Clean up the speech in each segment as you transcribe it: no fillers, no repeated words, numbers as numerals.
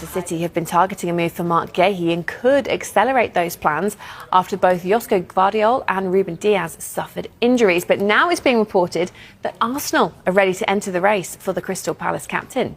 Manchester City have been targeting a move for Marc Guehi and could accelerate those plans after both Josko Gvardiol and Ruben Dias suffered injuries. But now it's being reported that Arsenal are ready to enter the race for the Crystal Palace captain.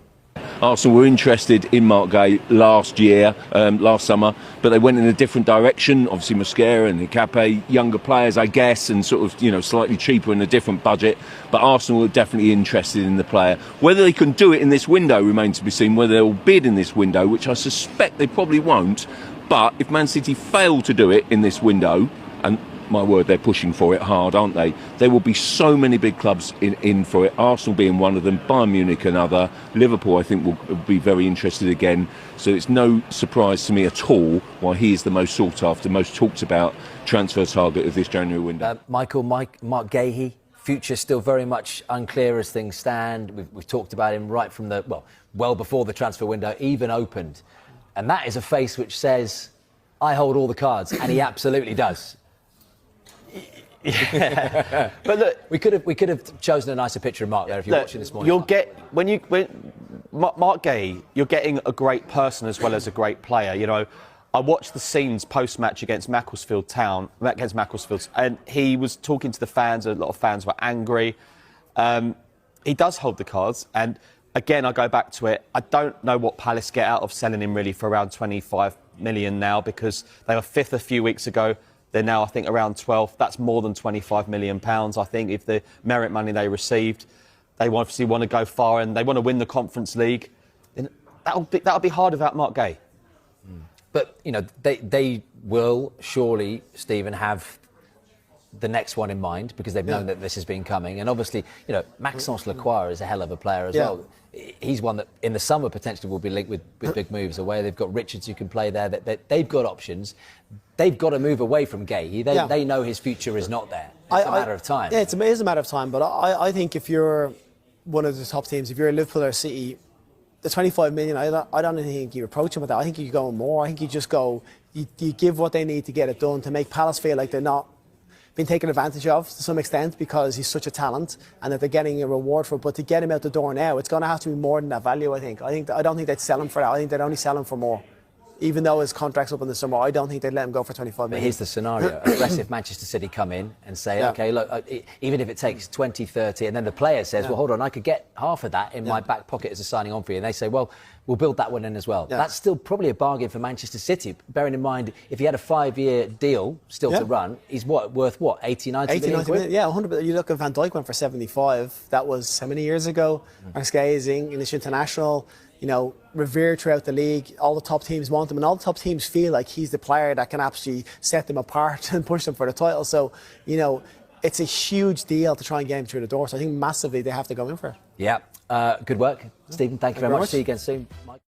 Arsenal were interested in Marc Guehi last summer, but they went in a different direction. Obviously, Mosquera and Hikape, younger players, I guess, and sort of, slightly cheaper in a different budget. But Arsenal were definitely interested in the player. Whether they can do it in this window remains to be seen. Whether they'll bid in this window, which I suspect they probably won't. But if Man City fail to do it in this window, and my word, they're pushing for it hard, aren't they? There will be so many big clubs in for it. Arsenal being one of them, Bayern Munich another. Liverpool, I think, will be very interested again. So it's no surprise to me at all why he is the most sought after, most talked about transfer target of this January window. Marc Guehi, future still very much unclear as things stand. We've talked about him right from well before the transfer window even opened. And that is a face which says, I hold all the cards, and he absolutely does. Yeah. But look, we could have chosen a nicer picture of Marc there if you're watching this morning. Marc Guehi, you're getting a great person as well as a great player. I watched the scenes post-match against Macclesfield Town, and he was talking to the fans. A lot of fans were angry. He does hold the cards, and again, I go back to it. I don't know what Palace get out of selling him really for around 25 million now, because they were fifth a few weeks ago. They're now, I think, around 12th. That's more than £25 million, I think, if the merit money they received. They obviously want to go far and they want to win the Conference League. Then that'll be hard without Marc Guehi. But, they will surely, Stephen, have the next one in mind, because they've known that this has been coming. And obviously, Maxence Lacroix is a hell of a player as well. He's one that in the summer potentially will be linked with big moves away. They've got Richards who can play there. They've got options. They've got to move away from Guehi. They know his future is not there. It's a matter of time. Yeah, it is a matter of time. But I think if you're one of the top teams, if you're Liverpool or City, the 25 million, I don't think you approach them with that. I think you go more. I think you just go, you give what they need to get it done to make Palace feel like they're not been taken advantage of to some extent because he's such a talent and that they're getting a reward for it. But to get him out the door now, it's going to have to be more than that value, I think. I don't think they'd sell him for that. I think they'd only sell him for more. Even though his contract's up in the summer, I don't think they'd let him go for 25 million. But here's the scenario. Aggressive Manchester City come in and say, OK, look, even if it takes 20, 30, and then the player says, well, hold on, I could get half of that in my back pocket as a signing on fee. And they say, well, we'll build that one in as well. That's still probably a bargain for Manchester City, bearing in mind, if he had a 5-year deal still to run, he's worth 80, 90 million? Yeah, 100%. You look at Van Dijk went for 75. That was how many years ago? Marc Guehi is English international. Revered throughout the league. All the top teams want him, and all the top teams feel like he's the player that can actually set them apart and push them for the title. So, it's a huge deal to try and get him through the door. So I think massively they have to go in for it. Yeah. Good work, Stephen. Thank you very much. See you again soon. Mike.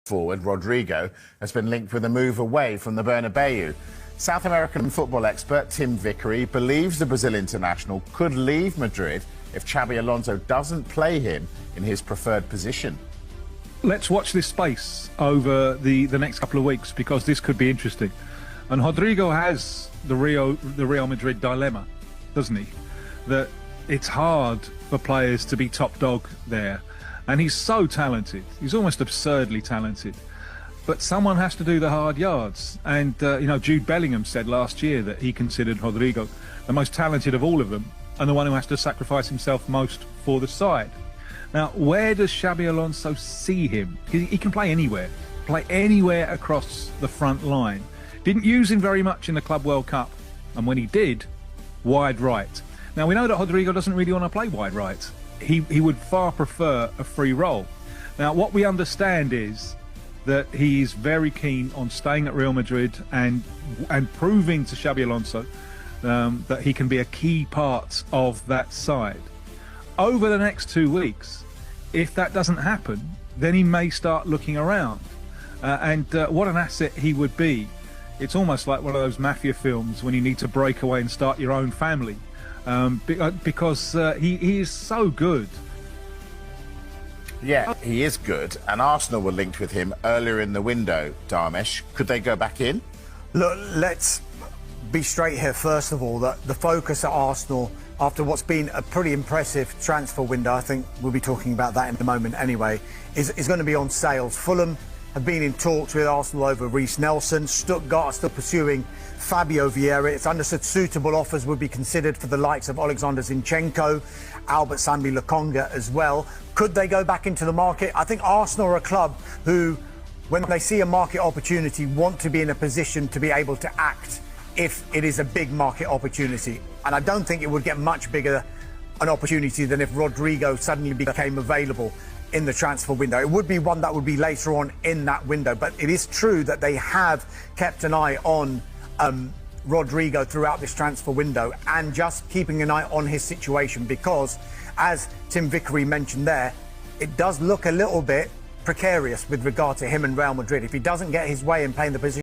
Forward Rodrigo has been linked with a move away from the Bernabeu. South American football expert Tim Vickery believes the Brazil international could leave Madrid if Xabi Alonso doesn't play him in his preferred position. Let's watch this space over the next couple of weeks, because this could be interesting. And Rodrigo has the Real Madrid dilemma, doesn't he? That it's hard for players to be top dog there. And he's so talented. He's almost absurdly talented. But someone has to do the hard yards. And, Jude Bellingham said last year that he considered Rodrigo the most talented of all of them and the one who has to sacrifice himself most for the side. Now, where does Xabi Alonso see him? He can play anywhere across the front line. Didn't use him very much in the Club World Cup. And when he did, wide right. Now, we know that Rodrigo doesn't really want to play wide right. He would far prefer a free role. Now, what we understand is that he is very keen on staying at Real Madrid and proving to Xabi Alonso that he can be a key part of that side. Over the next 2 weeks, if that doesn't happen, then he may start looking around. What an asset he would be. It's almost like one of those mafia films when you need to break away and start your own family, because he is so good. Yeah, he is good, and Arsenal were linked with him earlier in the window, Dharmesh. Could they go back in? Look, let's be straight here, first of all, that the focus at Arsenal, after what's been a pretty impressive transfer window, I think we'll be talking about that in a moment anyway, is going to be on sales. Fulham have been in talks with Arsenal over Reece Nelson. Stuttgart are still pursuing Fabio Vieira. It's understood suitable offers would be considered for the likes of Alexander Zinchenko, Albert Sambi Lokonga as well. Could they go back into the market? I think Arsenal are a club who, when they see a market opportunity, want to be in a position to be able to act if it is a big market opportunity. And I don't think it would get much bigger an opportunity than if Rodrigo suddenly became available in the transfer window. It would be one that would be later on in that window, but it is true that they have kept an eye on Rodrigo throughout this transfer window, and just keeping an eye on his situation, because as Tim Vickery mentioned there, it does look a little bit precarious with regard to him and Real Madrid. If he doesn't get his way and play in the position